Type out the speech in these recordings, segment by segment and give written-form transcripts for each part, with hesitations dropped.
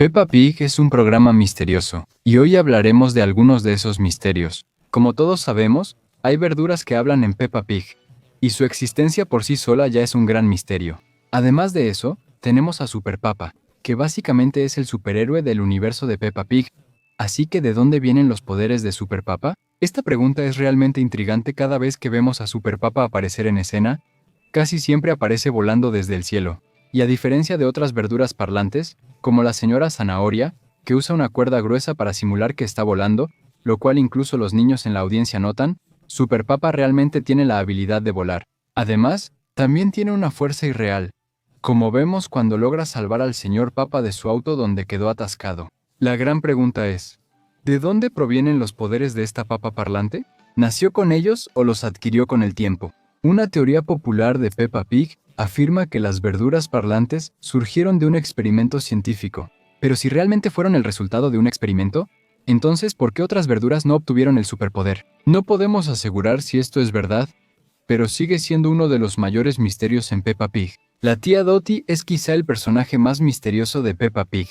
Peppa Pig es un programa misterioso, y hoy hablaremos de algunos de esos misterios. Como todos sabemos, hay verduras que hablan en Peppa Pig, y su existencia por sí sola ya es un gran misterio. Además de eso, tenemos a Super Papa, que básicamente es el superhéroe del universo de Peppa Pig. Así que, ¿de dónde vienen los poderes de Super Papa? Esta pregunta es realmente intrigante cada vez que vemos a Super Papa aparecer en escena. Casi siempre aparece volando desde el cielo. Y a diferencia de otras verduras parlantes, como la señora Zanahoria, que usa una cuerda gruesa para simular que está volando, lo cual incluso los niños en la audiencia notan, Super Papa realmente tiene la habilidad de volar. Además, también tiene una fuerza irreal, como vemos cuando logra salvar al señor Papa de su auto donde quedó atascado. La gran pregunta es, ¿de dónde provienen los poderes de esta papa parlante? ¿Nació con ellos o los adquirió con el tiempo? Una teoría popular de Peppa Pig afirma que las verduras parlantes surgieron de un experimento científico. Pero si realmente fueron el resultado de un experimento, entonces ¿por qué otras verduras no obtuvieron el superpoder? No podemos asegurar si esto es verdad, pero sigue siendo uno de los mayores misterios en Peppa Pig. La tía Dottie es quizá el personaje más misterioso de Peppa Pig.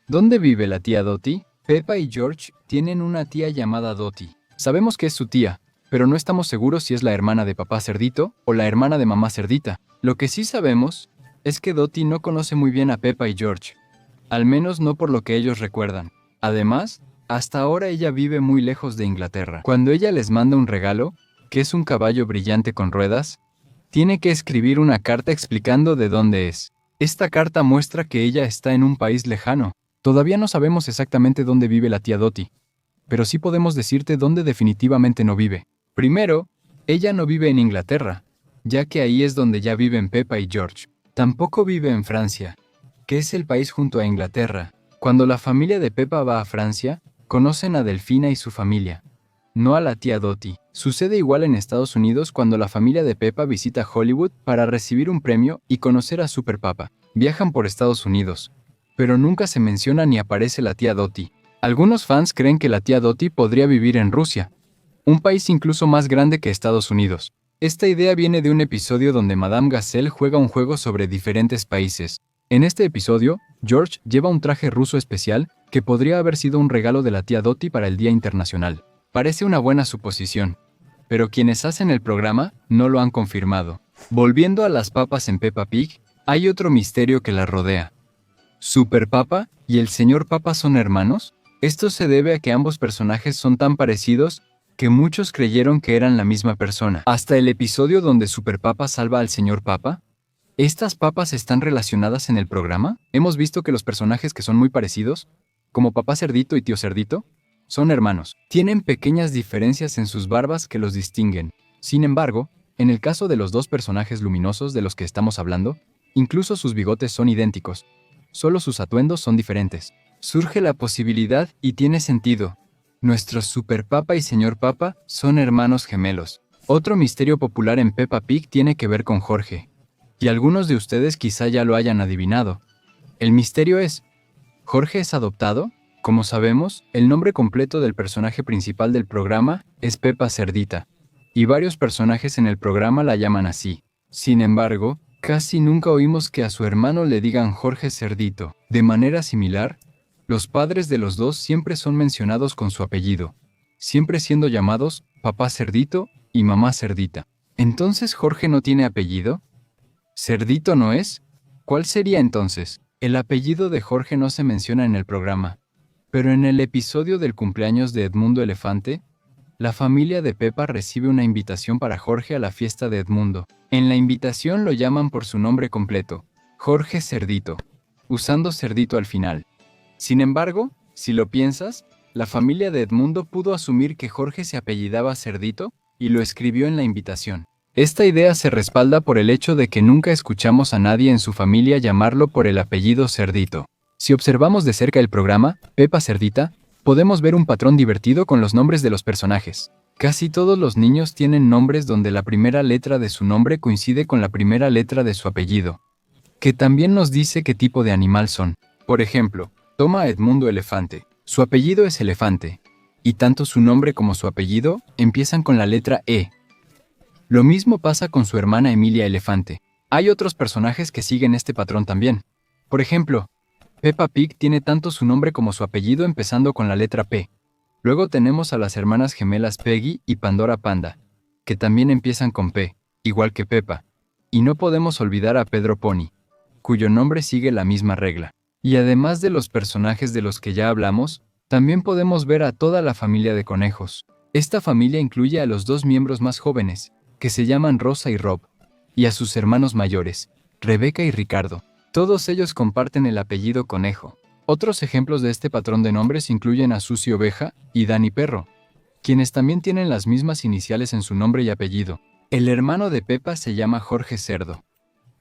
¿Dónde vive la tía Dottie? Peppa y George tienen una tía llamada Dottie. Sabemos que es su tía, pero no estamos seguros si es la hermana de papá cerdito o la hermana de mamá cerdita. Lo que sí sabemos es que Dottie no conoce muy bien a Peppa y George, al menos no por lo que ellos recuerdan. Además, hasta ahora ella vive muy lejos de Inglaterra. Cuando ella les manda un regalo, que es un caballo brillante con ruedas, tiene que escribir una carta explicando de dónde es. Esta carta muestra que ella está en un país lejano. Todavía no sabemos exactamente dónde vive la tía Dottie, pero sí podemos decirte dónde definitivamente no vive. Primero, ella no vive en Inglaterra, ya que ahí es donde ya viven Peppa y George. Tampoco vive en Francia, que es el país junto a Inglaterra. Cuando la familia de Peppa va a Francia, conocen a Delfina y su familia, no a la tía Dottie. Sucede igual en Estados Unidos cuando la familia de Peppa visita Hollywood para recibir un premio y conocer a Super Papa. Viajan por Estados Unidos, pero nunca se menciona ni aparece la tía Dottie. Algunos fans creen que la tía Dottie podría vivir en Rusia, un país incluso más grande que Estados Unidos. Esta idea viene de un episodio donde Madame Gazelle juega un juego sobre diferentes países. En este episodio, George lleva un traje ruso especial que podría haber sido un regalo de la tía Dottie para el Día Internacional. Parece una buena suposición, pero quienes hacen el programa no lo han confirmado. Volviendo a las papas en Peppa Pig, hay otro misterio que la rodea. ¿Super Papa y el señor Papa son hermanos? Esto se debe a que ambos personajes son tan parecidos que muchos creyeron que eran la misma persona. Hasta el episodio donde Super Papa salva al señor Papa. ¿Estas papas están relacionadas en el programa? Hemos visto que los personajes que son muy parecidos, como Papá Cerdito y Tío Cerdito, son hermanos. Tienen pequeñas diferencias en sus barbas que los distinguen. Sin embargo, en el caso de los dos personajes luminosos de los que estamos hablando, incluso sus bigotes son idénticos. Solo sus atuendos son diferentes. Surge la posibilidad y tiene sentido. Nuestros Super Papa y Señor Papa son hermanos gemelos. Otro misterio popular en Peppa Pig tiene que ver con Jorge. Y algunos de ustedes quizá ya lo hayan adivinado. El misterio es, ¿Jorge es adoptado? Como sabemos, el nombre completo del personaje principal del programa es Peppa Cerdita, y varios personajes en el programa la llaman así. Sin embargo, casi nunca oímos que a su hermano le digan Jorge Cerdito. De manera similar, los padres de los dos siempre son mencionados con su apellido, siempre siendo llamados Papá Cerdito y Mamá Cerdita. ¿Entonces Jorge no tiene apellido? ¿Cerdito no es? ¿Cuál sería entonces? El apellido de Jorge no se menciona en el programa, pero en el episodio del cumpleaños de Edmundo Elefante, la familia de Peppa recibe una invitación para Jorge a la fiesta de Edmundo. En la invitación lo llaman por su nombre completo, Jorge Cerdito, usando Cerdito al final. Sin embargo, si lo piensas, la familia de Edmundo pudo asumir que Jorge se apellidaba Cerdito y lo escribió en la invitación. Esta idea se respalda por el hecho de que nunca escuchamos a nadie en su familia llamarlo por el apellido Cerdito. Si observamos de cerca el programa, Peppa Cerdita, podemos ver un patrón divertido con los nombres de los personajes. Casi todos los niños tienen nombres donde la primera letra de su nombre coincide con la primera letra de su apellido, que también nos dice qué tipo de animal son. Por ejemplo, toma a Edmundo Elefante. Su apellido es Elefante, y tanto su nombre como su apellido empiezan con la letra E. Lo mismo pasa con su hermana Emilia Elefante. Hay otros personajes que siguen este patrón también. Por ejemplo, Peppa Pig tiene tanto su nombre como su apellido empezando con la letra P. Luego tenemos a las hermanas gemelas Peggy y Pandora Panda, que también empiezan con P, igual que Peppa. Y no podemos olvidar a Pedro Pony, cuyo nombre sigue la misma regla. Y además de los personajes de los que ya hablamos, también podemos ver a toda la familia de conejos. Esta familia incluye a los dos miembros más jóvenes, que se llaman Rosa y Rob, y a sus hermanos mayores, Rebeca y Ricardo. Todos ellos comparten el apellido Conejo. Otros ejemplos de este patrón de nombres incluyen a Susie Oveja y Danny Perro, quienes también tienen las mismas iniciales en su nombre y apellido. El hermano de Peppa se llama Jorge Cerdo.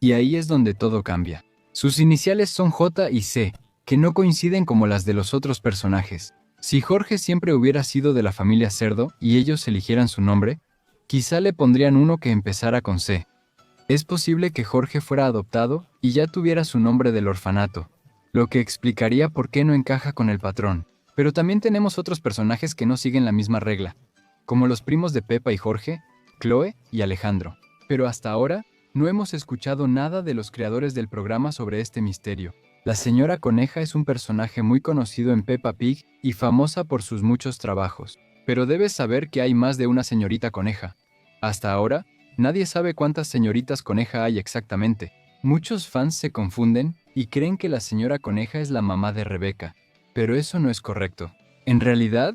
Y ahí es donde todo cambia. Sus iniciales son J y C, que no coinciden como las de los otros personajes. Si Jorge siempre hubiera sido de la familia Cerdo y ellos eligieran su nombre, quizá le pondrían uno que empezara con C. Es posible que Jorge fuera adoptado y ya tuviera su nombre del orfanato, lo que explicaría por qué no encaja con el patrón. Pero también tenemos otros personajes que no siguen la misma regla, como los primos de Peppa y Jorge, Chloe y Alejandro. Pero hasta ahora, no hemos escuchado nada de los creadores del programa sobre este misterio. La señora Coneja es un personaje muy conocido en Peppa Pig y famosa por sus muchos trabajos. Pero debes saber que hay más de una señorita Coneja. Hasta ahora, nadie sabe cuántas señoritas Coneja hay exactamente. Muchos fans se confunden y creen que la señora Coneja es la mamá de Rebeca, pero eso no es correcto. En realidad,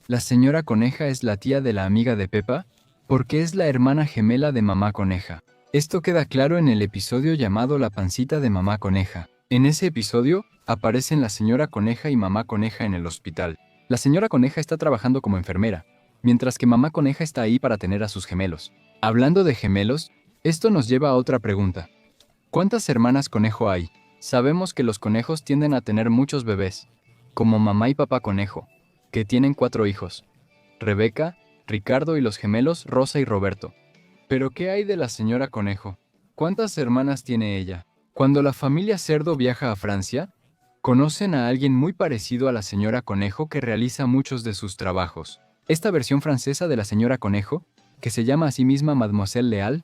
la señora Coneja es la tía de la amiga de Peppa, porque es la hermana gemela de Mamá Coneja. Esto queda claro en el episodio llamado La pancita de Mamá Coneja. En ese episodio, aparecen la señora Coneja y Mamá Coneja en el hospital. La señora Coneja está trabajando como enfermera, mientras que Mamá Coneja está ahí para tener a sus gemelos. Hablando de gemelos, esto nos lleva a otra pregunta. ¿Cuántas hermanas conejo hay? Sabemos que los conejos tienden a tener muchos bebés, como Mamá y Papá Conejo, que tienen 4 hijos: Rebeca, Ricardo y los gemelos Rosa y Roberto. Pero ¿qué hay de la señora Conejo? ¿Cuántas hermanas tiene ella? Cuando la familia Cerdo viaja a Francia, conocen a alguien muy parecido a la señora Conejo que realiza muchos de sus trabajos. Esta versión francesa de la señora Conejo, que se llama a sí misma Mademoiselle Leal,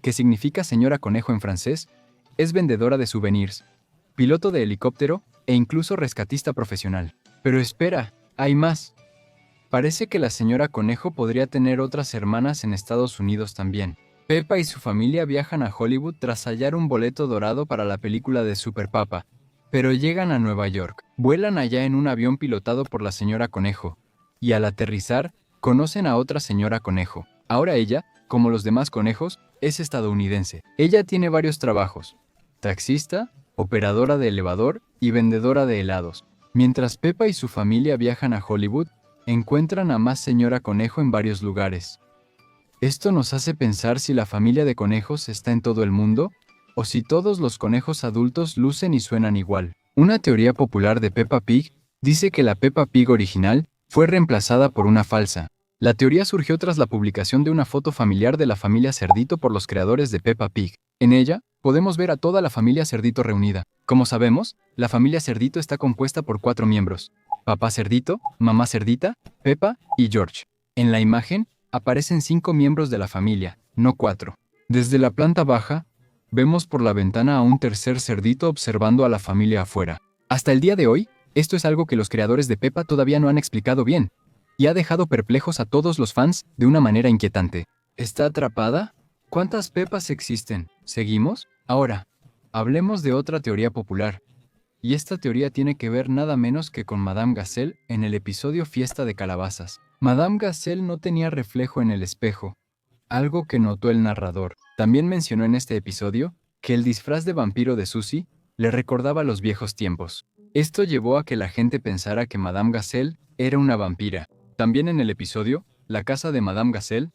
que significa señora Conejo en francés, es vendedora de souvenirs, piloto de helicóptero e incluso rescatista profesional. Pero espera, hay más. Parece que la señora Conejo podría tener otras hermanas en Estados Unidos también. Peppa y su familia viajan a Hollywood tras hallar un boleto dorado para la película de Super Papa, pero llegan a Nueva York. Vuelan allá en un avión pilotado por la señora Conejo, y al aterrizar, conocen a otra señora Conejo. Ahora ella, como los demás conejos, es estadounidense. Ella tiene varios trabajos: taxista, operadora de elevador y vendedora de helados. Mientras Peppa y su familia viajan a Hollywood, encuentran a más señora Conejo en varios lugares. Esto nos hace pensar si la familia de conejos está en todo el mundo, o si todos los conejos adultos lucen y suenan igual. Una teoría popular de Peppa Pig dice que la Peppa Pig original fue reemplazada por una falsa. La teoría surgió tras la publicación de una foto familiar de la familia Cerdito por los creadores de Peppa Pig. En ella, podemos ver a toda la familia Cerdito reunida. Como sabemos, la familia Cerdito está compuesta por 4 miembros: Papá Cerdito, Mamá Cerdita, Peppa y George. En la imagen, aparecen 5 miembros de la familia, no 4. Desde la planta baja, vemos por la ventana a un tercer cerdito observando a la familia afuera. Hasta el día de hoy, esto es algo que los creadores de Peppa todavía no han explicado bien, y ha dejado perplejos a todos los fans de una manera inquietante. ¿Está atrapada? ¿Cuántas Peppas existen? ¿Seguimos? Ahora, hablemos de otra teoría popular. Y esta teoría tiene que ver nada menos que con Madame Gazelle en el episodio Fiesta de Calabazas. Madame Gazelle no tenía reflejo en el espejo, algo que notó el narrador. También mencionó en este episodio que el disfraz de vampiro de Susie le recordaba los viejos tiempos. Esto llevó a que la gente pensara que Madame Gazelle era una vampira. También en el episodio, La casa de Madame Gazelle,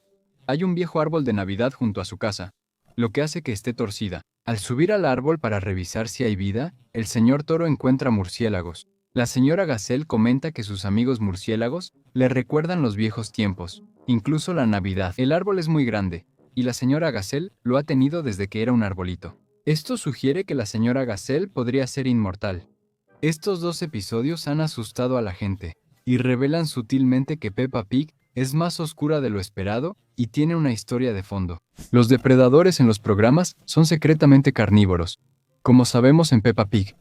hay un viejo árbol de Navidad junto a su casa, lo que hace que esté torcida. Al subir al árbol para revisar si hay vida, el señor Toro encuentra murciélagos. La señora Gazelle comenta que sus amigos murciélagos le recuerdan los viejos tiempos, incluso la Navidad. El árbol es muy grande, y la señora Gazelle lo ha tenido desde que era un arbolito. Esto sugiere que la señora Gazelle podría ser inmortal. Estos 2 episodios han asustado a la gente, y revelan sutilmente que Peppa Pig es más oscura de lo esperado y tiene una historia de fondo. Los depredadores en los programas son secretamente carnívoros, como sabemos en Peppa Pig.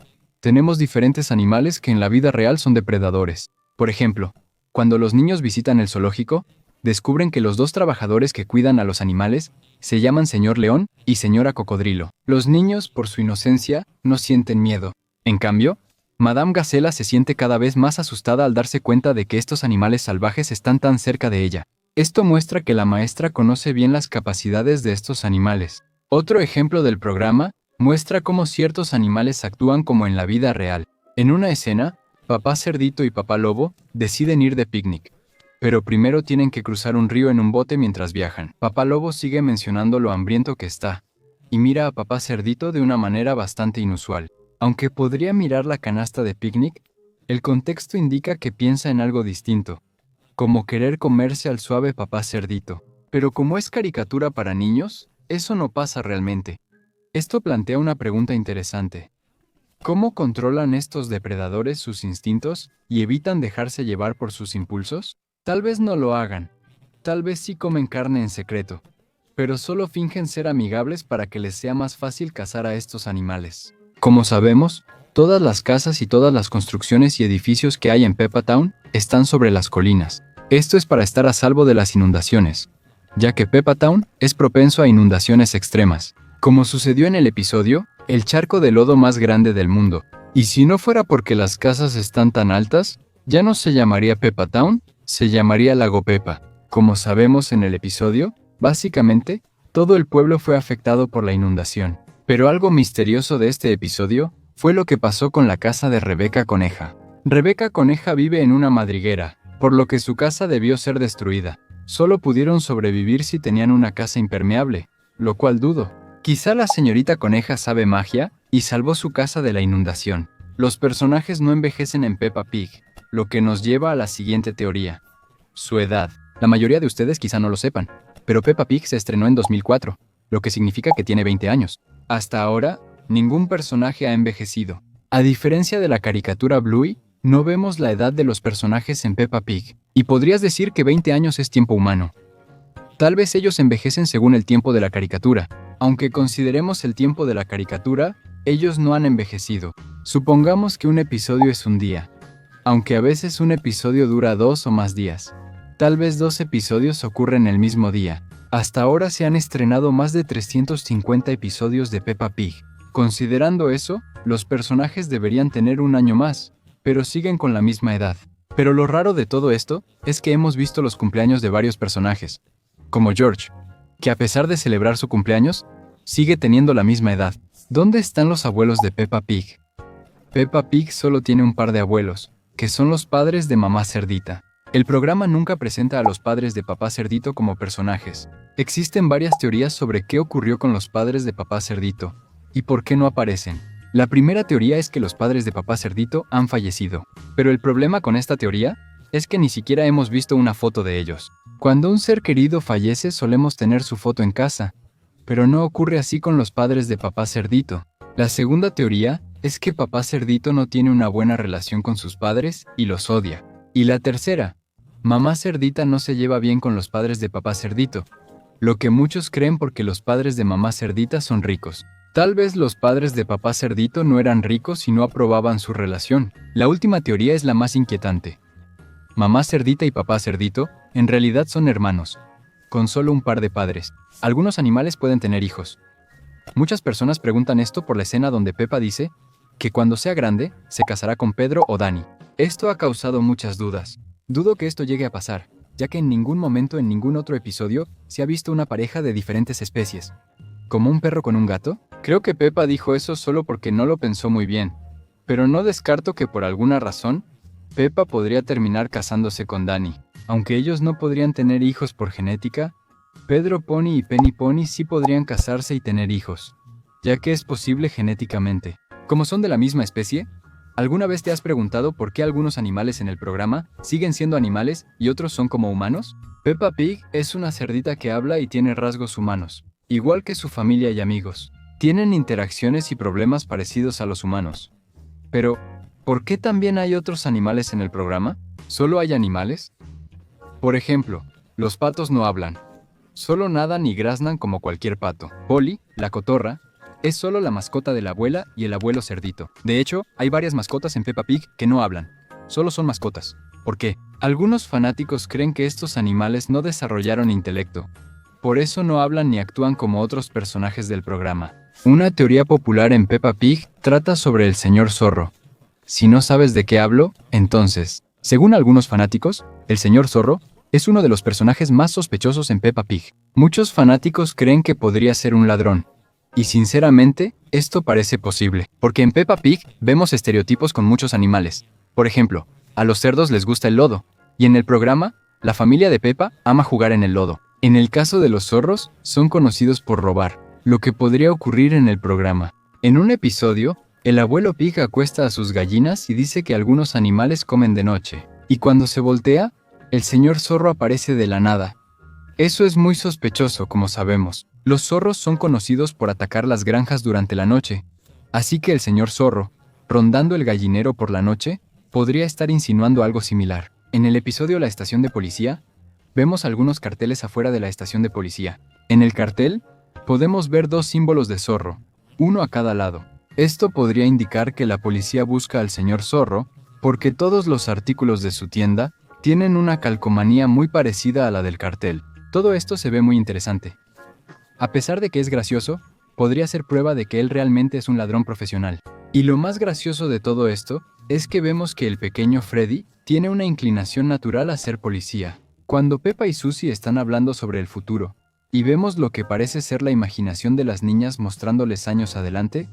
Tenemos diferentes animales que en la vida real son depredadores. Por ejemplo, cuando los niños visitan el zoológico, descubren que los dos trabajadores que cuidan a los animales se llaman señor león y señora cocodrilo. Los niños, por su inocencia, no sienten miedo. En cambio, Madame Gacela se siente cada vez más asustada al darse cuenta de que estos animales salvajes están tan cerca de ella. Esto muestra que la maestra conoce bien las capacidades de estos animales. Otro ejemplo del programa muestra cómo ciertos animales actúan como en la vida real. En una escena, Papá Cerdito y Papá Lobo deciden ir de picnic, pero primero tienen que cruzar un río en un bote mientras viajan. Papá Lobo sigue mencionando lo hambriento que está, y mira a Papá Cerdito de una manera bastante inusual. Aunque podría mirar la canasta de picnic, el contexto indica que piensa en algo distinto, como querer comerse al suave Papá Cerdito. Pero como es caricatura para niños, eso no pasa realmente. Esto plantea una pregunta interesante. ¿Cómo controlan estos depredadores sus instintos y evitan dejarse llevar por sus impulsos? Tal vez no lo hagan. Tal vez sí comen carne en secreto, pero solo fingen ser amigables para que les sea más fácil cazar a estos animales. Como sabemos, todas las casas y todas las construcciones y edificios que hay en Peppa Town están sobre las colinas. Esto es para estar a salvo de las inundaciones, ya que Peppa Town es propenso a inundaciones extremas, como sucedió en el episodio, el charco de lodo más grande del mundo. Y si no fuera porque las casas están tan altas, ya no se llamaría Peppa Town, se llamaría Lago Peppa. Como sabemos en el episodio, básicamente, todo el pueblo fue afectado por la inundación. Pero algo misterioso de este episodio fue lo que pasó con la casa de Rebeca Coneja. Rebeca Coneja vive en una madriguera, por lo que su casa debió ser destruida. Solo pudieron sobrevivir si tenían una casa impermeable, lo cual dudo. Quizá la señorita Coneja sabe magia y salvó su casa de la inundación. Los personajes no envejecen en Peppa Pig, lo que nos lleva a la siguiente teoría. Su edad. La mayoría de ustedes quizá no lo sepan, pero Peppa Pig se estrenó en 2004, lo que significa que tiene 20 años. Hasta ahora, ningún personaje ha envejecido. A diferencia de la caricatura Bluey, no vemos la edad de los personajes en Peppa Pig, y podrías decir que 20 años es tiempo humano. Tal vez ellos envejecen según el tiempo de la caricatura. Aunque consideremos el tiempo de la caricatura, ellos no han envejecido. Supongamos que un episodio es un día, aunque a veces un episodio dura 2 o más días. Tal vez 2 episodios ocurren el mismo día. Hasta ahora se han estrenado más de 350 episodios de Peppa Pig. Considerando eso, los personajes deberían tener un año más, pero siguen con la misma edad. Pero lo raro de todo esto es que hemos visto los cumpleaños de varios personajes, como George, que a pesar de celebrar su cumpleaños, sigue teniendo la misma edad. ¿Dónde están los abuelos de Peppa Pig? Peppa Pig solo tiene un par de abuelos, que son los padres de Mamá Cerdita. El programa nunca presenta a los padres de Papá Cerdito como personajes. Existen varias teorías sobre qué ocurrió con los padres de Papá Cerdito y por qué no aparecen. La primera teoría es que los padres de Papá Cerdito han fallecido, pero el problema con esta teoría es que ni siquiera hemos visto una foto de ellos. Cuando un ser querido fallece solemos tener su foto en casa, pero no ocurre así con los padres de Papá Cerdito. La segunda teoría es que Papá Cerdito no tiene una buena relación con sus padres y los odia. Y la tercera, Mamá Cerdita no se lleva bien con los padres de Papá Cerdito, lo que muchos creen porque los padres de Mamá Cerdita son ricos. Tal vez los padres de Papá Cerdito no eran ricos y no aprobaban su relación. La última teoría es la más inquietante. Mamá Cerdita y Papá Cerdito en realidad son hermanos, con solo un par de padres. Algunos animales pueden tener hijos. Muchas personas preguntan esto por la escena donde Peppa dice que cuando sea grande se casará con Pedro o Dani. Esto ha causado muchas dudas. Dudo que esto llegue a pasar, ya que en ningún momento en ningún otro episodio se ha visto una pareja de diferentes especies. ¿Como un perro con un gato? Creo que Peppa dijo eso solo porque no lo pensó muy bien, pero no descarto que por alguna razón, Peppa podría terminar casándose con Dani. Aunque ellos no podrían tener hijos por genética, Pedro Pony y Penny Pony sí podrían casarse y tener hijos, ya que es posible genéticamente. Como son de la misma especie, ¿alguna vez te has preguntado por qué algunos animales en el programa siguen siendo animales y otros son como humanos? Peppa Pig es una cerdita que habla y tiene rasgos humanos, igual que su familia y amigos. Tienen interacciones y problemas parecidos a los humanos. Pero, ¿por qué también hay otros animales en el programa? ¿Solo hay animales? Por ejemplo, los patos no hablan. Solo nadan y graznan como cualquier pato. Polly, la cotorra, Es solo la mascota de la abuela y el abuelo cerdito. De hecho, hay varias mascotas en Peppa Pig que no hablan. Solo son mascotas. ¿Por qué? Algunos fanáticos creen que estos animales no desarrollaron intelecto. Por eso no hablan ni actúan como otros personajes del programa. Una teoría popular en Peppa Pig trata sobre el señor zorro. Si no sabes de qué hablo, entonces, según algunos fanáticos, el señor zorro es uno de los personajes más sospechosos en Peppa Pig. Muchos fanáticos creen que podría ser un ladrón. Y sinceramente, esto parece posible, porque en Peppa Pig vemos estereotipos con muchos animales. Por ejemplo, a los cerdos les gusta el lodo, y en el programa, la familia de Peppa ama jugar en el lodo. En el caso de los zorros, son conocidos por robar, lo que podría ocurrir en el programa. En un episodio, el abuelo Pig acuesta a sus gallinas y dice que algunos animales comen de noche. Y cuando se voltea, el señor zorro aparece de la nada. Eso es muy sospechoso, como sabemos. Los zorros son conocidos por atacar las granjas durante la noche. Así que el señor zorro, rondando el gallinero por la noche, podría estar insinuando algo similar. En el episodio La estación de policía, vemos algunos carteles afuera de la estación de policía. En el cartel, podemos ver dos símbolos de zorro, uno a cada lado. Esto podría indicar que la policía busca al señor zorro, porque todos los artículos de su tienda tienen una calcomanía muy parecida a la del cartel. Todo esto se ve muy interesante. A pesar de que es gracioso, podría ser prueba de que él realmente es un ladrón profesional. Y lo más gracioso de todo esto es que vemos que el pequeño Freddy tiene una inclinación natural a ser policía. Cuando Peppa y Susie están hablando sobre el futuro, y vemos lo que parece ser la imaginación de las niñas mostrándoles años adelante,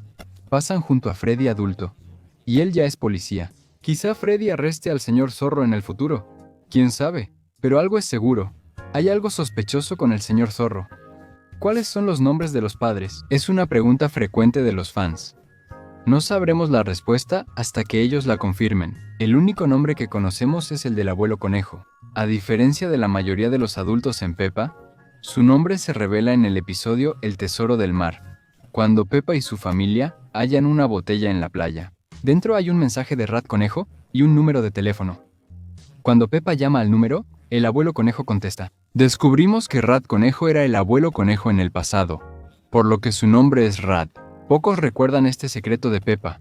pasan junto a Freddy adulto, y él ya es policía. Quizá Freddy arreste al señor zorro en el futuro. ¿Quién sabe? Pero algo es seguro. Hay algo sospechoso con el señor zorro. ¿Cuáles son los nombres de los padres? Es una pregunta frecuente de los fans. No sabremos la respuesta hasta que ellos la confirmen. El único nombre que conocemos es el del abuelo conejo. A diferencia de la mayoría de los adultos en Peppa, su nombre se revela en el episodio El tesoro del mar, cuando Peppa y su familia hallan una botella en la playa. Dentro hay un mensaje de Rat Conejo y un número de teléfono. Cuando Peppa llama al número, el abuelo conejo contesta. Descubrimos que Rat Conejo era el abuelo conejo en el pasado, por lo que su nombre es Rat. Pocos recuerdan este secreto de Peppa,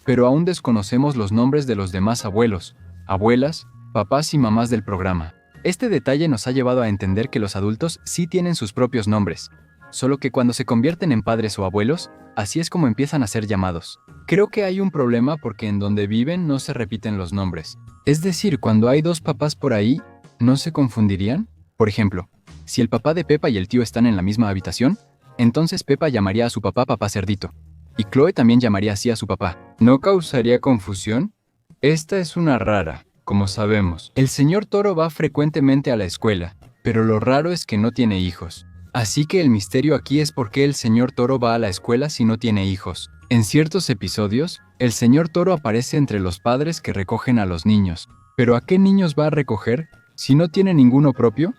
pero aún desconocemos los nombres de los demás abuelos, abuelas, papás y mamás del programa. Este detalle nos ha llevado a entender que los adultos sí tienen sus propios nombres, solo que cuando se convierten en padres o abuelos, así es como empiezan a ser llamados. Creo que hay un problema porque en donde viven no se repiten los nombres. Es decir, cuando hay dos papás por ahí, ¿no se confundirían? Por ejemplo, si el papá de Peppa y el tío están en la misma habitación, entonces Peppa llamaría a su papá papá cerdito, y Chloe también llamaría así a su papá. ¿No causaría confusión? Esta es una rara, como sabemos. El señor Toro va frecuentemente a la escuela, pero lo raro es que no tiene hijos. Así que el misterio aquí es por qué el señor Toro va a la escuela si no tiene hijos. En ciertos episodios, el señor Toro aparece entre los padres que recogen a los niños. ¿Pero a qué niños va a recoger si no tiene ninguno propio?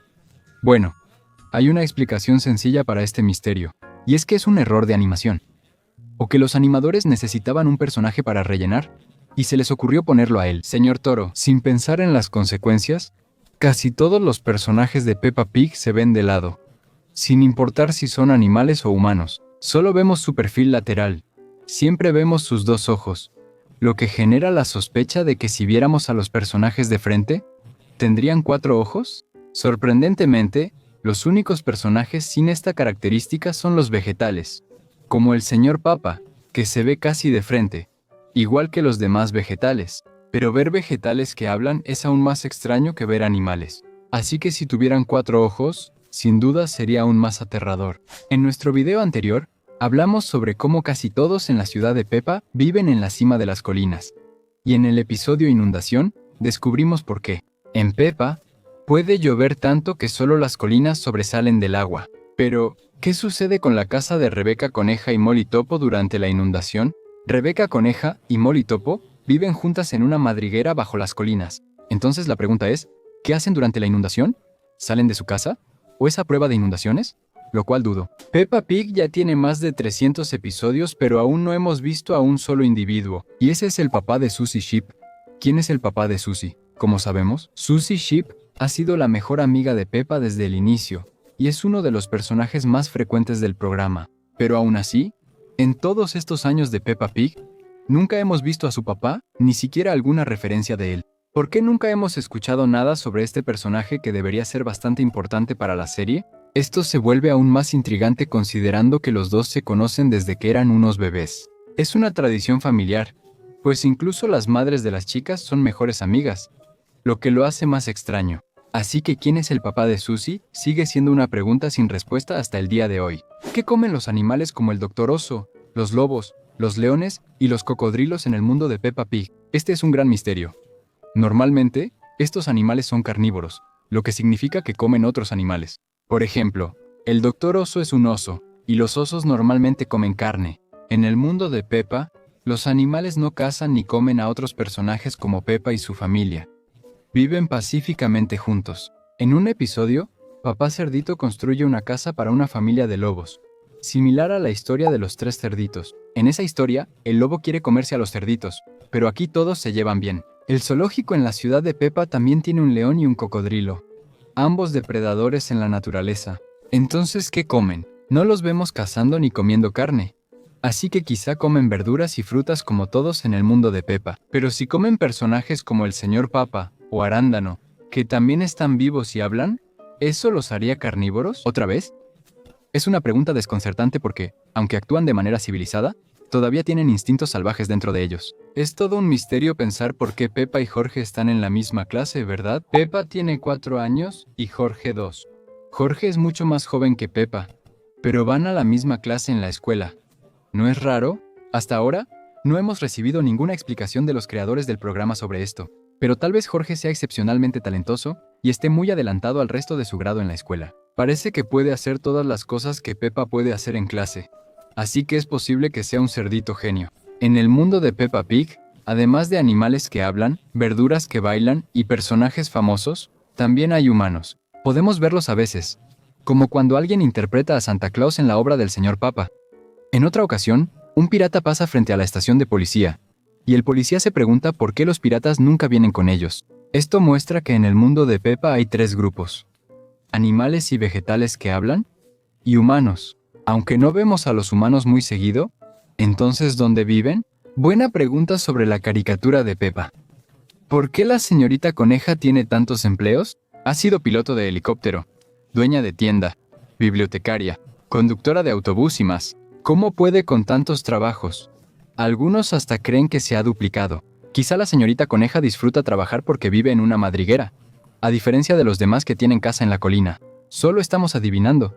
Bueno, hay una explicación sencilla para este misterio, y es que es un error de animación. O que los animadores necesitaban un personaje para rellenar, y se les ocurrió ponerlo a él. Señor Toro, sin pensar en las consecuencias, casi todos los personajes de Peppa Pig se ven de lado, sin importar si son animales o humanos. Solo vemos su perfil lateral. Siempre vemos sus dos ojos, lo que genera la sospecha de que si viéramos a los personajes de frente, ¿tendrían 4 ojos? Sorprendentemente, los únicos personajes sin esta característica son los vegetales, como el señor Papa, que se ve casi de frente, igual que los demás vegetales. Pero ver vegetales que hablan es aún más extraño que ver animales. Así que si tuvieran 4 ojos, sin duda sería aún más aterrador. En nuestro video anterior, hablamos sobre cómo casi todos en la ciudad de Peppa viven en la cima de las colinas. Y en el episodio Inundación, descubrimos por qué. En Peppa, puede llover tanto que solo las colinas sobresalen del agua. Pero, ¿qué sucede con la casa de Rebeca Coneja y Molly Topo durante la inundación? Rebeca Coneja y Molly Topo viven juntas en una madriguera bajo las colinas. Entonces la pregunta es, ¿qué hacen durante la inundación? ¿Salen de su casa? ¿O es a prueba de inundaciones? Lo cual dudo. Peppa Pig ya tiene más de 300 episodios, pero aún no hemos visto a un solo individuo. Y ese es el papá de Susie Sheep. ¿Quién es el papá de Susie? Como sabemos, Susie Sheep ha sido la mejor amiga de Peppa desde el inicio, y es uno de los personajes más frecuentes del programa. Pero aún así, En todos estos años de Peppa Pig, nunca hemos visto a su papá, ni siquiera alguna referencia de él. ¿Por qué nunca hemos escuchado nada sobre este personaje que debería ser bastante importante para la serie? Esto se vuelve aún más intrigante considerando que los dos se conocen desde que eran unos bebés. Es una tradición familiar, pues incluso las madres de las chicas son mejores amigas, lo que lo hace más extraño. Así que ¿quién es el papá de Susie? Sigue siendo una pregunta sin respuesta hasta el día de hoy. ¿Qué comen los animales como el Dr. Oso, los lobos, los leones y los cocodrilos en el mundo de Peppa Pig? Este es un gran misterio. Normalmente, estos animales son carnívoros, lo que significa que comen otros animales. Por ejemplo, el Dr. Oso es un oso, y los osos normalmente comen carne. En el mundo de Peppa, los animales no cazan ni comen a otros personajes como Peppa y su familia. Viven pacíficamente juntos. En un episodio, Papá Cerdito construye una casa para una familia de lobos, similar a la historia de los 3 cerditos. En esa historia, el lobo quiere comerse a los cerditos, pero aquí todos se llevan bien. El zoológico en la ciudad de Peppa también tiene un león y un cocodrilo, ambos depredadores en la naturaleza. Entonces, ¿qué comen? No los vemos cazando ni comiendo carne. Así que quizá comen verduras y frutas como todos en el mundo de Peppa. Pero si comen personajes como el señor Papa o Arándano, que también están vivos y hablan, ¿eso los haría carnívoros? ¿Otra vez? Es una pregunta desconcertante porque, aunque actúan de manera civilizada, todavía tienen instintos salvajes dentro de ellos. Es todo un misterio pensar por qué Peppa y Jorge están en la misma clase, ¿verdad? Peppa tiene 4 años y Jorge 2. Jorge es mucho más joven que Peppa, pero van a la misma clase en la escuela. ¿No es raro? Hasta ahora, no hemos recibido ninguna explicación de los creadores del programa sobre esto, pero tal vez Jorge sea excepcionalmente talentoso y esté muy adelantado al resto de su grado en la escuela. Parece que puede hacer todas las cosas que Peppa puede hacer en clase, así que es posible que sea un cerdito genio. En el mundo de Peppa Pig, además de animales que hablan, verduras que bailan y personajes famosos, también hay humanos. Podemos verlos a veces, como cuando alguien interpreta a Santa Claus en la obra del señor Papa. En otra ocasión, un pirata pasa frente a la estación de policía, y el policía se pregunta por qué los piratas nunca vienen con ellos. Esto muestra que en el mundo de Peppa hay 3 grupos: animales y vegetales que hablan, y humanos. Aunque no vemos a los humanos muy seguido, ¿entonces dónde viven? Buena pregunta sobre la caricatura de Peppa. ¿Por qué la señorita Coneja tiene tantos empleos? Ha sido piloto de helicóptero, dueña de tienda, bibliotecaria, conductora de autobús y más. ¿Cómo puede con tantos trabajos? Algunos hasta creen que se ha duplicado. Quizá la señorita Coneja disfruta trabajar porque vive en una madriguera, a diferencia de los demás que tienen casa en la colina. Solo estamos adivinando.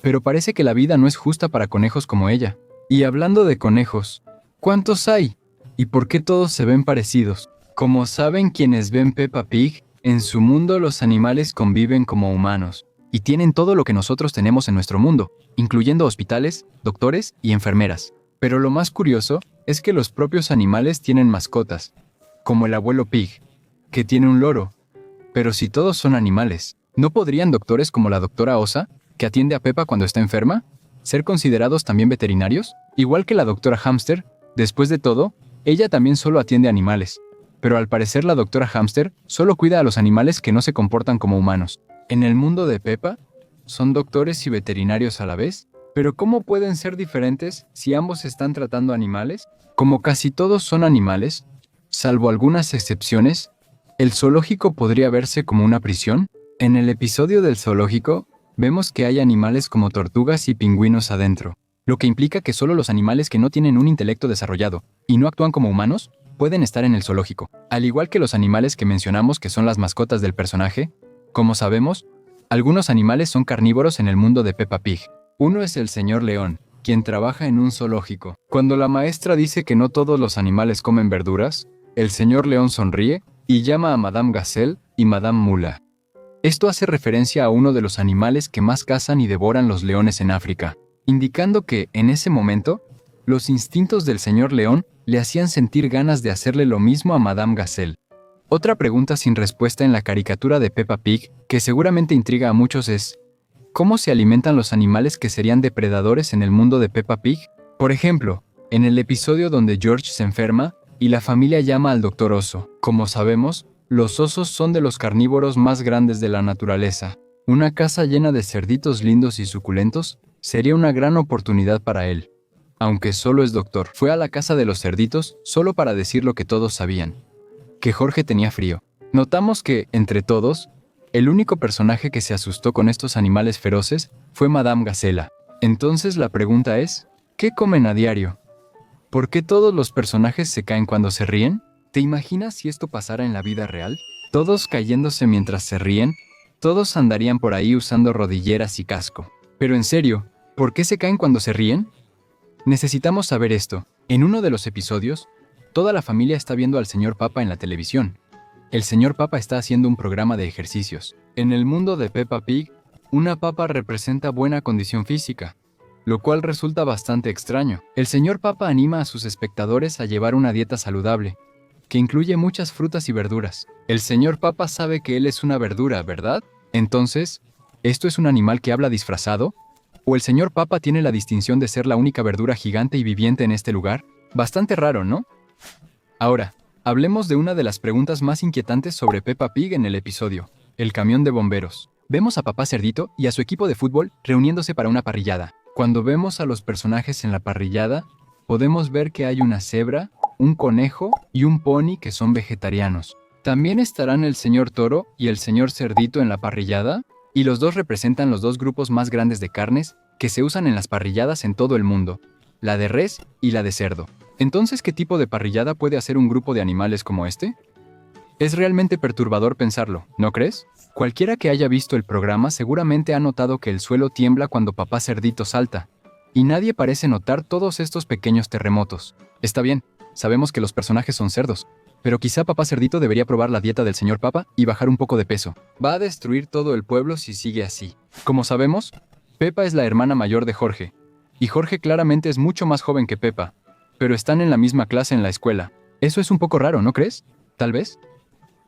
Pero parece que la vida no es justa para conejos como ella. Y hablando de conejos, ¿cuántos hay? ¿Y por qué todos se ven parecidos? Como saben quienes ven Peppa Pig, en su mundo los animales conviven como humanos, y tienen todo lo que nosotros tenemos en nuestro mundo, incluyendo hospitales, doctores y enfermeras. Pero lo más curioso es que los propios animales tienen mascotas, como el abuelo Pig, que tiene un loro. Pero si todos son animales, ¿no podrían doctores como la doctora Osa, que atiende a Peppa cuando está enferma, ser considerados también veterinarios? Igual que la doctora Hamster, después de todo, ella también solo atiende animales. Pero al parecer la doctora Hamster solo cuida a los animales que no se comportan como humanos. En el mundo de Peppa, ¿son doctores y veterinarios a la vez? ¿Pero cómo pueden ser diferentes si ambos están tratando animales? Como casi todos son animales, salvo algunas excepciones, ¿el zoológico podría verse como una prisión? En el episodio del zoológico, vemos que hay animales como tortugas y pingüinos adentro, lo que implica que solo los animales que no tienen un intelecto desarrollado y no actúan como humanos pueden estar en el zoológico. Al igual que los animales que mencionamos que son las mascotas del personaje, como sabemos, algunos animales son carnívoros en el mundo de Peppa Pig. Uno es el señor León, quien trabaja en un zoológico. Cuando la maestra dice que no todos los animales comen verduras, el señor León sonríe y llama a Madame Gazelle y Madame Mula. Esto hace referencia a uno de los animales que más cazan y devoran los leones en África, indicando que, en ese momento, los instintos del señor León le hacían sentir ganas de hacerle lo mismo a Madame Gazelle. Otra pregunta sin respuesta en la caricatura de Peppa Pig, que seguramente intriga a muchos, es ¿cómo se alimentan los animales que serían depredadores en el mundo de Peppa Pig? Por ejemplo, en el episodio donde George se enferma y la familia llama al Dr. Oso. Como sabemos, los osos son de los carnívoros más grandes de la naturaleza. Una casa llena de cerditos lindos y suculentos sería una gran oportunidad para él. aunque solo es doctor, fue a la casa de los cerditos solo para decir lo que todos sabían, que Jorge tenía frío. Notamos que, entre todos, el único personaje que se asustó con estos animales feroces fue Madame Gacela. Entonces la pregunta es, ¿qué comen a diario? ¿Por qué todos los personajes se caen cuando se ríen? ¿Te imaginas si esto pasara en la vida real? Todos cayéndose mientras se ríen, todos andarían por ahí usando rodilleras y casco. Pero en serio, ¿por qué se caen cuando se ríen? Necesitamos saber esto. En uno de los episodios, toda la familia está viendo al señor Papa en la televisión. El señor Papa está haciendo un programa de ejercicios. En el mundo de Peppa Pig, una papa representa buena condición física, lo cual resulta bastante extraño. El señor Papa anima a sus espectadores a llevar una dieta saludable, que incluye muchas frutas y verduras. El señor Papa sabe que él es una verdura, ¿verdad? Entonces, ¿esto es un animal que habla disfrazado? ¿O el señor Papa tiene la distinción de ser la única verdura gigante y viviente en este lugar? Bastante raro, ¿no? Ahora, hablemos de una de las preguntas más inquietantes sobre Peppa Pig en el episodio, el camión de bomberos. Vemos a Papá Cerdito y a su equipo de fútbol reuniéndose para una parrillada. Cuando vemos a los personajes en la parrillada, podemos ver que hay una cebra, un conejo y un pony que son vegetarianos. ¿También estarán el señor Toro y el señor Cerdito en la parrillada? Y los dos representan los dos grupos más grandes de carnes que se usan en las parrilladas en todo el mundo, la de res y la de cerdo. Entonces, ¿qué tipo de parrillada puede hacer un grupo de animales como este? Es realmente perturbador pensarlo, ¿no crees? Cualquiera que haya visto el programa seguramente ha notado que el suelo tiembla cuando Papá Cerdito salta, y nadie parece notar todos estos pequeños terremotos. Está bien, sabemos que los personajes son cerdos, pero quizá Papá Cerdito debería probar la dieta del señor Papa y bajar un poco de peso. Va a destruir todo el pueblo si sigue así. Como sabemos, Peppa es la hermana mayor de Jorge, y Jorge claramente es mucho más joven que Peppa, pero están en la misma clase en la escuela. Eso es un poco raro, ¿no crees? ¿Tal vez?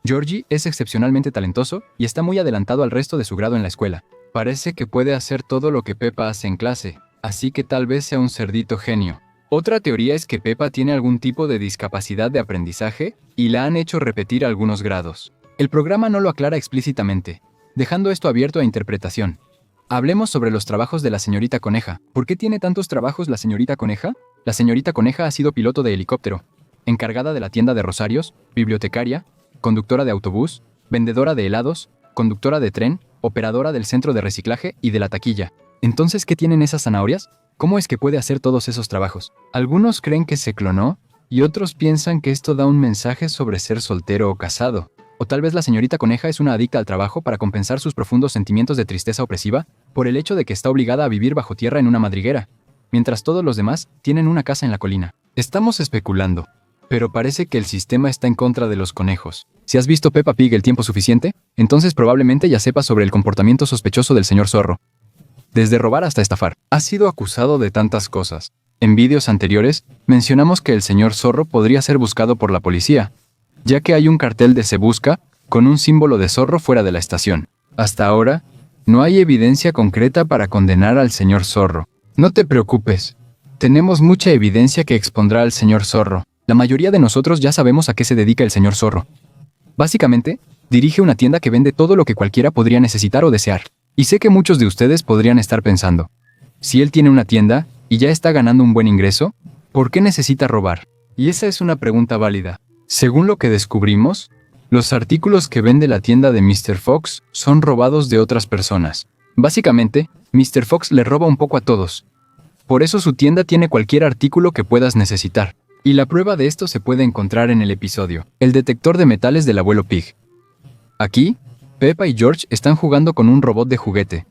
Georgie es excepcionalmente talentoso y está muy adelantado al resto de su grado en la escuela. Parece que puede hacer todo lo que Peppa hace en clase, así que tal vez sea un cerdito genio. Otra teoría es que Peppa tiene algún tipo de discapacidad de aprendizaje y la han hecho repetir algunos grados. El programa no lo aclara explícitamente, dejando esto abierto a interpretación. Hablemos sobre los trabajos de la señorita Coneja. ¿Por qué tiene tantos trabajos la señorita Coneja? La señorita Coneja ha sido piloto de helicóptero, encargada de la tienda de rosarios, bibliotecaria, conductora de autobús, vendedora de helados, conductora de tren, operadora del centro de reciclaje y de la taquilla. Entonces, ¿qué tienen esas zanahorias? ¿Cómo es que puede hacer todos esos trabajos? Algunos creen que se clonó y otros piensan que esto da un mensaje sobre ser soltero o casado. O tal vez la señorita Coneja es una adicta al trabajo para compensar sus profundos sentimientos de tristeza opresiva por el hecho de que está obligada a vivir bajo tierra en una madriguera, mientras todos los demás tienen una casa en la colina. Estamos especulando, pero parece que el sistema está en contra de los conejos. Si has visto Peppa Pig el tiempo suficiente, entonces probablemente ya sepas sobre el comportamiento sospechoso del señor Zorro. Desde robar hasta estafar. Ha sido acusado de tantas cosas. En vídeos anteriores, mencionamos que el señor Zorro podría ser buscado por la policía, ya que hay un cartel de Se Busca con un símbolo de zorro fuera de la estación. Hasta ahora, no hay evidencia concreta para condenar al señor Zorro. No te preocupes, tenemos mucha evidencia que expondrá al señor Zorro. La mayoría de nosotros ya sabemos a qué se dedica el señor Zorro. Básicamente, dirige una tienda que vende todo lo que cualquiera podría necesitar o desear. Y sé que muchos de ustedes podrían estar pensando, si él tiene una tienda y ya está ganando un buen ingreso, ¿por qué necesita robar? Y esa es una pregunta válida. Según lo que descubrimos, los artículos que vende la tienda de Mr. Fox son robados de otras personas. Básicamente, Mr. Fox le roba un poco a todos. Por eso su tienda tiene cualquier artículo que puedas necesitar. Y la prueba de esto se puede encontrar en el episodio, el detector de metales del abuelo Pig. Aquí, Peppa y George están jugando con un robot de juguete,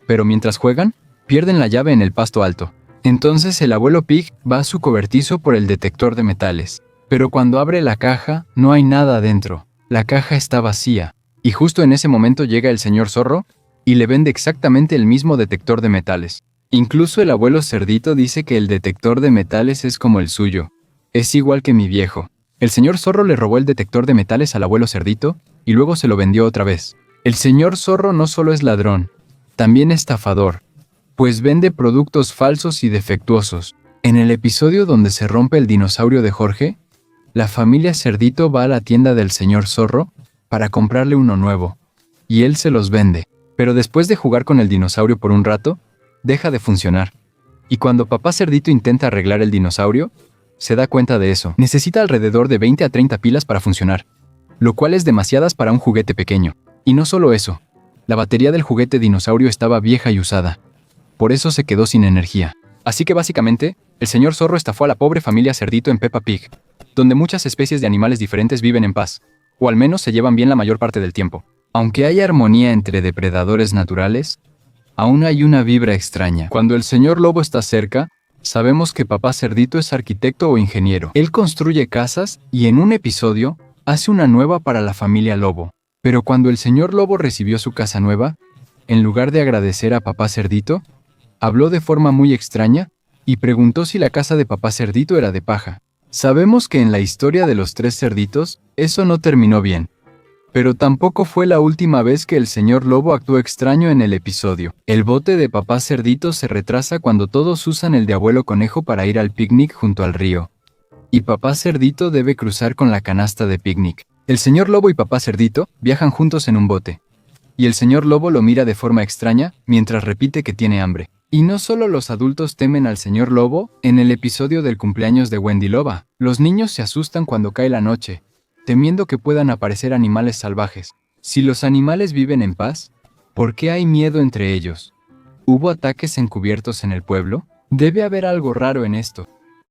pero mientras juegan, pierden la llave en el pasto alto. Entonces el abuelo Pig va a su cobertizo por el detector de metales. Pero cuando abre la caja, no hay nada adentro. La caja está vacía. Y justo en ese momento llega el señor Zorro y le vende exactamente el mismo detector de metales. Incluso el abuelo Cerdito dice que el detector de metales es como el suyo. Es igual que mi viejo. El señor Zorro le robó el detector de metales al abuelo Cerdito y luego se lo vendió otra vez. El señor Zorro no solo es ladrón, también estafador, pues vende productos falsos y defectuosos. En el episodio donde se rompe el dinosaurio de Jorge, la familia Cerdito va a la tienda del señor Zorro para comprarle uno nuevo, y él se los vende. Pero después de jugar con el dinosaurio por un rato, deja de funcionar. Y cuando papá cerdito intenta arreglar el dinosaurio, se da cuenta de eso. Necesita alrededor de 20 a 30 pilas para funcionar, lo cual es demasiadas para un juguete pequeño. Y no solo eso, la batería del juguete dinosaurio estaba vieja y usada. Por eso se quedó sin energía. Así que básicamente, el señor zorro estafó a la pobre familia cerdito en Peppa Pig, donde muchas especies de animales diferentes viven en paz, o al menos se llevan bien la mayor parte del tiempo. Aunque hay armonía entre depredadores naturales, aún hay una vibra extraña. Cuando el señor lobo está cerca, sabemos que papá cerdito es arquitecto o ingeniero. Él construye casas y en un episodio hace una nueva para la familia lobo. Pero cuando el señor lobo recibió su casa nueva, en lugar de agradecer a papá cerdito, habló de forma muy extraña y preguntó si la casa de papá cerdito era de paja. Sabemos que en la historia de los 3 cerditos, eso no terminó bien. Pero tampoco fue la última vez que el señor lobo actuó extraño en el episodio. El bote de papá cerdito se retrasa cuando todos usan el de abuelo conejo para ir al picnic junto al río. Y papá cerdito debe cruzar con la canasta de picnic. El señor lobo y papá cerdito viajan juntos en un bote. Y el señor lobo lo mira de forma extraña mientras repite que tiene hambre. Y no solo los adultos temen al señor lobo, en el episodio del cumpleaños de Wendy Loba, los niños se asustan cuando cae la noche, temiendo que puedan aparecer animales salvajes. Si los animales viven en paz, ¿por qué hay miedo entre ellos? ¿Hubo ataques encubiertos en el pueblo? Debe haber algo raro en esto.